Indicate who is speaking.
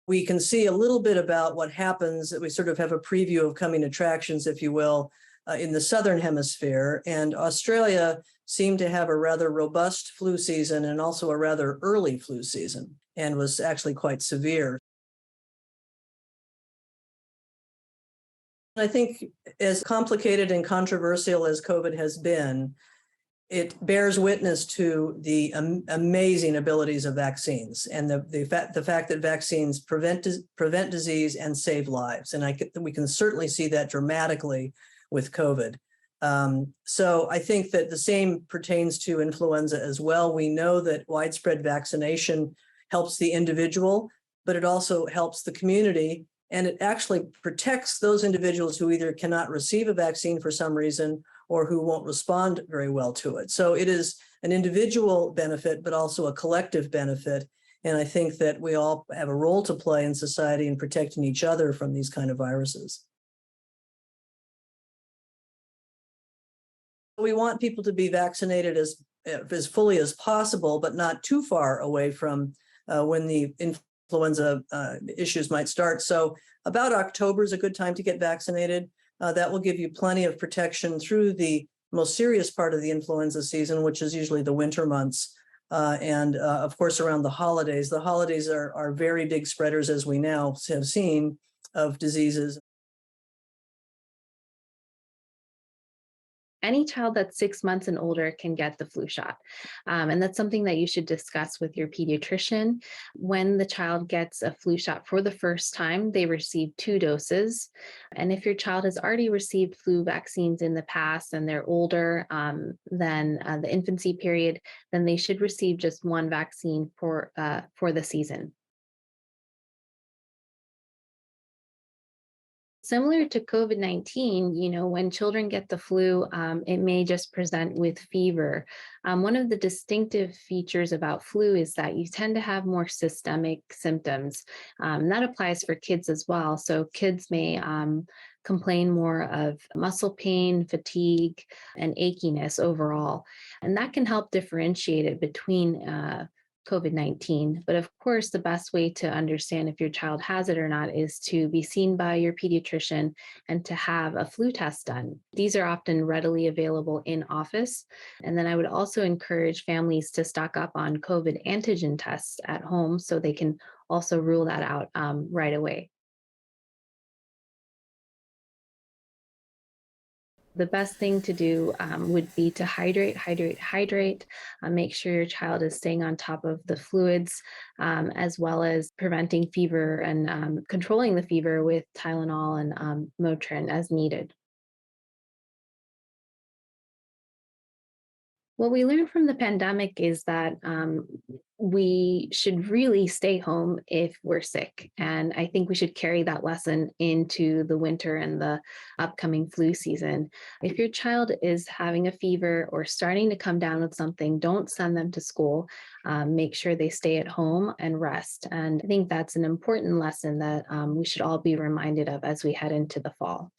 Speaker 1: we can see a little bit about what happens. We sort of have a preview of coming attractions, if you will, in the Southern Hemisphere. And Australia seemed to have a rather robust flu season and also a rather early flu season, and was actually quite severe. I think as complicated and controversial as COVID has been, it bears witness to the amazing abilities of vaccines and the fact that vaccines prevent disease and save lives. And we can certainly see that dramatically with COVID. So I think that the same pertains to influenza as well. We know that widespread vaccination helps the individual, but it also helps the community. And it actually protects those individuals who either cannot receive a vaccine for some reason or who won't respond very well to it. So it is an individual benefit, but also a collective benefit. And I think that we all have a role to play in society in protecting each other from these kind of viruses. We want people to be vaccinated as fully as possible, but not too far away from when the influenza issues might start. So about October is a good time to get vaccinated. That will give you plenty of protection through the most serious part of the influenza season, which is usually the winter months. And of course, around the holidays. The holidays are very big spreaders, as we now have seen, of diseases.
Speaker 2: Any child that's 6 months and older can get the flu shot. And that's something that you should discuss with your pediatrician. When the child gets a flu shot for the first time, they receive 2 doses. And if your child has already received flu vaccines in the past and they're older than the infancy period, then they should receive just 1 vaccine for the season. Similar to COVID-19, when children get the flu, it may just present with fever. One of the distinctive features about flu is that you tend to have more systemic symptoms. That applies for kids as well. So kids may complain more of muscle pain, fatigue, and achiness overall. And that can help differentiate it between COVID-19. But of course, the best way to understand if your child has it or not is to be seen by your pediatrician and to have a flu test done. These are often readily available in office. And then I would also encourage families to stock up on COVID antigen tests at home so they can also rule that out right away. The best thing to do would be to hydrate. Make sure your child is staying on top of the fluids, as well as preventing fever and controlling the fever with Tylenol and Motrin as needed. What we learned from the pandemic is that we should really stay home if we're sick. And I think we should carry that lesson into the winter and the upcoming flu season. If your child is having a fever or starting to come down with something, don't send them to school. Make sure they stay at home and rest. And I think that's an important lesson that we should all be reminded of as we head into the fall.